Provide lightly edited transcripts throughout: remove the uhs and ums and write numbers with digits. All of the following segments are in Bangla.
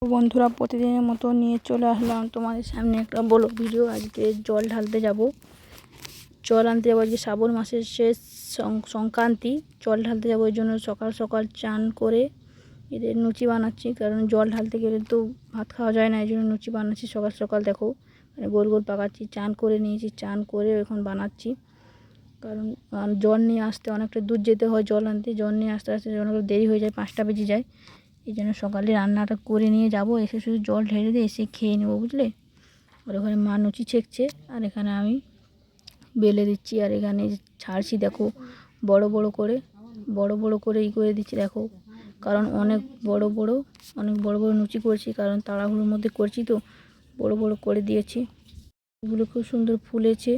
তো বন্ধুরা, প্রতিদিনের মতো নিয়ে চলে আসলাম তোমাদের সামনে একটা বড় ভিডিও। আজকে জল ঢালতে যাব, জল আনতে যাবো। আজকে শ্রাবণ মাসের শেষ সংক্রান্তি, জল ঢালতে যাবো। ওই জন্য সকাল সকাল চান করে এদের লুচি বানাচ্ছি, কারণ জল ঢালতে গেলে তো ভাত খাওয়া যায় না। এই জন্য লুচি বানাচ্ছি সকাল সকাল। দেখো গোল গোল পাকাচ্ছি। চান করে নিয়েছি, চান করে এখন বানাচ্ছি, কারণ জল নিয়ে আসতে অনেকটা দূর যেতে হয়। জল আনতে, জল নিয়ে আসতে আসতে অনেকটা দেরি হয়ে যায়, 5টা বেজে যায়। এই জন্য সকালে রান্নাটা করে নিয়ে যাব, এসে শুধু জল ঢেলে দিয়ে এসে খেয়ে নেবো, বুঝলে। আর ওখানে মা লুচি ছেঁকছে, আর এখানে আমি বেলে দিচ্ছি। আর এখানে ছাড়ছি, দেখো বড় বড় করে করে দিচ্ছি, দেখো। কারণ অনেক বড় বড় লুচি করছি, কারণ তাড়াহুড়োর মধ্যে করছি তো বড় বড় করে দিয়েছি। এগুলো খুব সুন্দর ফুলেছে।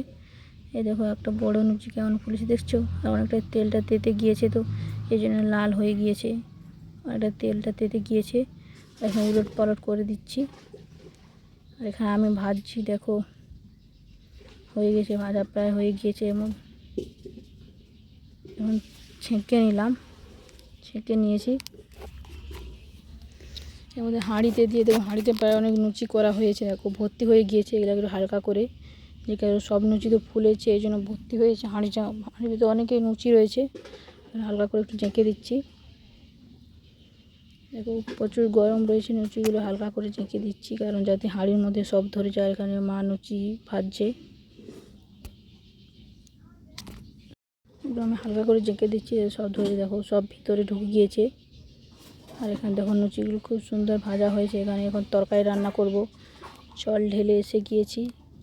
এই দেখো একটা বড় লুচি কেমন ফুলেছে, দেখছো। আর অনেকটা তেলটা তেতে গিয়েছে, তো এই জন্য লাল হয়ে গিয়েছে। আর এটা তেলটা তেতে গিয়েছে। এখানে উলট পালট করে দিচ্ছি। আর এখানে আমি ভাজছি, দেখো হয়ে গেছে ভাজা, প্রায় হয়ে গিয়েছে। এখন ছেঁকে নিলাম, ছেঁকে নিয়েছি। এর মধ্যে হাঁড়িতে দিয়ে দেবো। হাঁড়িতে প্রায় অনেক লুচি করা হয়েছে, দেখো ভর্তি হয়ে গিয়েছে। এগুলো একটু হালকা করে, যে কারণ সব লুচি তো ফুলেছে, এই জন্য ভর্তি হয়েছে হাঁড়িটা। হাঁড়িতে অনেকেই লুচি রয়েছে, হালকা করে একটু ঝেঁকে দিচ্ছি। দেখো প্রচুর গরম রয়েছে, লুচিগুলো হালকা করে ঝেঁকে দিচ্ছি, কারণ যাতে হাঁড়ির মধ্যে সব ধরে যায়। এখানে মা লুচি ভাজছে, আমি হালকা করে ঝেঁকে দিচ্ছি, সব ধরে, দেখো সব ভিতরে ঢুকে গিয়েছে। আর এখানে দেখো লুচিগুলো খুব সুন্দর ভাজা হয়েছে। এখানে এখন তরকারি রান্না করব। জল ঢেলে এসে গিয়েছি,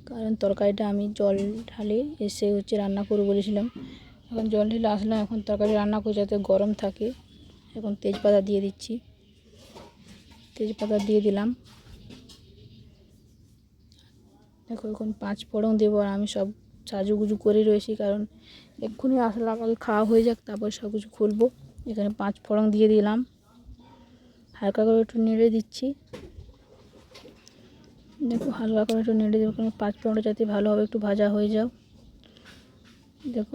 কারণ তরকারিটা আমি জল ঢালে এসে রান্না করবো বলেছিলাম। এখন জল ঢেলে আসলাম, এখন তরকারি রান্না করে যাতে গরম থাকে। এখন তেজপাতা দিয়ে দিচ্ছি, তেজপাতা দিয়ে দিলাম। দেখো এখন 5 ফোড়ন দেবো। আর আমি সব সাজুগুজু করে রয়েছি, কারণ এক্ষুনি আসলে আমাকে খাওয়া হয়ে যাক, তারপর সব কিছু খুলবো। এখানে 5 ফোড়ন দিয়ে দিলাম, হালকা করে একটু নেড়ে দিচ্ছি। দেখো হালকা করে একটু নেড়ে দেবো, কারণ 5 ফোড়নটা যাতে ভালোভাবে একটু ভাজা হয়ে যাও। দেখো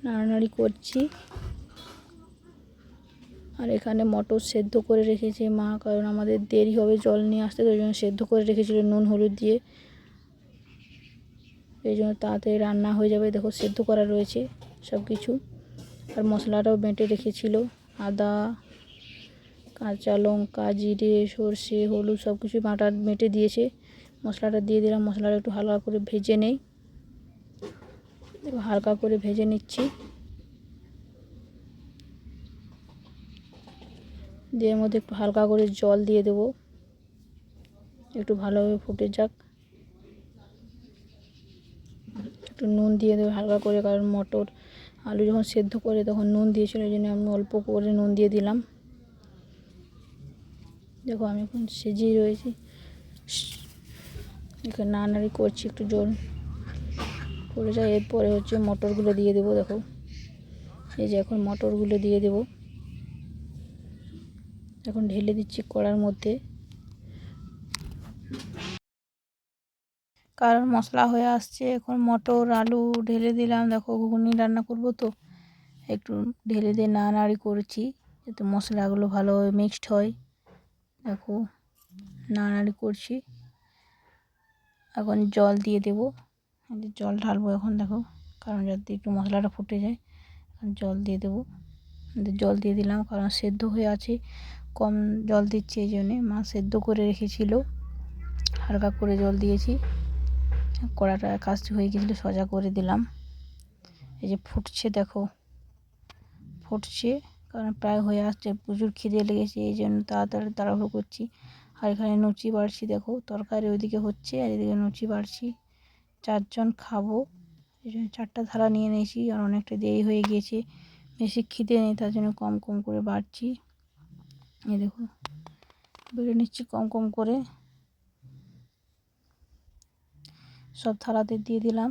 নাড়ানাড়ি করছি। আর এখানে মটর সেদ্ধ করে রেখেছে মা, কারণ আমাদের দেরি হবে জল নিয়ে আসতে, তো ওই জন্য সেদ্ধ করে রেখেছিল নুন হলুদ দিয়ে। এই জন্য তাড়াতাড়ি রান্না হয়ে যাবে। দেখো সেদ্ধ করা রয়েছে সব কিছু। আর মশলাটাও বেটে রেখেছিল, আদা, কাঁচা লঙ্কা, জিরে, সর্ষে, হলুদ সব কিছু বেটে দিয়েছে। মশলাটা দিয়ে দিলাম, মশলাটা একটু হালকা করে ভেজে নেই। দেখো হালকা করে ভেজে নিচ্ছি, দিয়ে এর মধ্যে একটু হালকা করে জল দিয়ে দেবো, একটু ভালোভাবে ফুটে যাক। একটু নুন দিয়ে দেবো হালকা করে, কারণ মটর আলু যখন সেদ্ধ করে তখন নুন দিয়েছিল, এই জন্য আমি অল্প করে নুন দিয়ে দিলাম। দেখো আমি এখন সেজেই রয়েছি, এখানে নাড়ানাড়ি করছি, একটু জল পড়ে যায়। এরপরে মটরগুলো দিয়ে দেবো। দেখো এই যে এখন মটরগুলো দিয়ে দেবো। এখন ঢেলে দিচ্ছি কড়ার মধ্যে, কারণ মশলা হয়ে আসছে। এখন মটর আলু ঢেলে দিলাম। দেখো ঘুগনি রান্না করব, তো একটু ঢেলে দিয়ে নাড়ানাড়ি করছি, যাতে মশলাগুলো ভালোভাবে মিক্সড হয়। দেখো নাড়ানাড়ি করছি। এখন জল দিয়ে দেবো, জল ঢালবো এখন। দেখো কারণ যাতে একটু মশলাটা ফুটে যায়, এখন জল দিয়ে দেবো। জল দিয়ে দিলাম, কারণ সেদ্ধ হয়ে আছে, কম জল দিচ্ছি। এই জন্যে মা সেদ্ধ করে রেখেছিল, হালকা করে জল দিয়েছি। কড়াটা কাজটি হয়ে গেছিলো, সোজা করে দিলাম। এই যে ফুটছে, দেখো ফুটছে, কারণ প্রায় হয়ে আসছে। প্রচুর খিদে লেগেছে, এই জন্য তাড়াতাড়ি তাড়াহুড়ো করছি। আর এখানে লুচি বাড়ছি, দেখো তরকারি ওইদিকে হচ্ছে আর এদিকে লুচি বাড়ছি। 4 জন খাবো, এই জন্য 4টা থালা নিয়ে নিয়েছি। আর অনেকটা দেরি হয়ে গিয়েছে, বেশি খিদে নেই, তার জন্য কম কম করে বাড়ছি। এই দেখো বেড়ে নিচ্ছি কম কম করে, সব থালাতে দিয়ে দিলাম।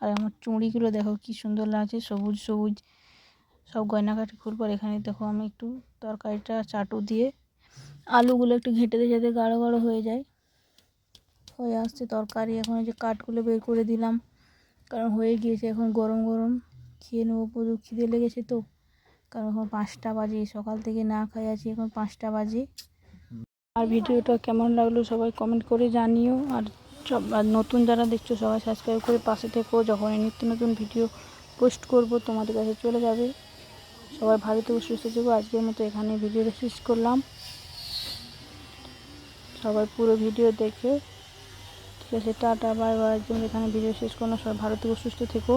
আর আমার চুড়িগুলো দেখো কি সুন্দর লাগছে, সবুজ সবুজ সব গয়নাঘাটি খুলবো। আর এখানে দেখো আমি একটু তরকারিটা চাটু দিয়ে আলুগুলো একটু ঘেঁটে দিয়ে, যাতে গাঢ় গাঢ় হয়ে যায়। হয়ে আসছে তরকারি। এখন এই যে কাঠগুলো বের করে দিলাম, কারণ হয়ে গিয়েছে। এখন গরম গরম খেয়ে নেবো, প্রচুর খিদে লেগেছে তো কারণ এখন 5টা বাজে, সকাল থেকে না খাই আছি, এখন 5টা বাজে। আর ভিডিওটা কেমন লাগলো সবাই কমেন্ট করে জানিও। আর নতুন যারা দেখছো সবাই সাবস্ক্রাইব করে পাশে থেকো, যখন নিত্য নতুন ভিডিও পোস্ট করব তোমাদের কাছে চলে যাবে। সবাই ভালো থেকো, সুস্থ থেকো। আজকের মতো এখানে ভিডিওটা শেষ করলাম। সবাই পুরো ভিডিও দেখে, ঠিক আছে, টাটা বাই বাই। একদম এখানে ভিডিও শেষ করলাম। সবাই ভালো থেকো, সুস্থ থেকো।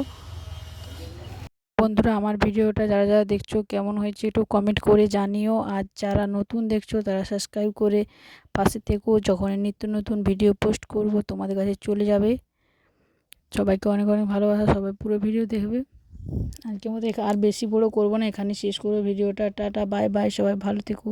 বন্ধুরা, আমার ভিডিওটা যারা যারা দেখছো কেমন হয়েছে একটু কমেন্ট করে জানিও। আর যারা নতুন দেখছো তারা সাবস্ক্রাইব করে পাশে থেকো, যখন নিত্য নতুন ভিডিও পোস্ট করব তোমাদের কাছে চলে যাবে। সবাইকে অনেক অনেক ভালোবাসা। সবাই পুরো ভিডিও দেখবে। আজকের মতো আর বেশি বড় করবো না, এখানে শেষ করবো ভিডিওটা। Tata bye bye. সবাই ভালো থেকো।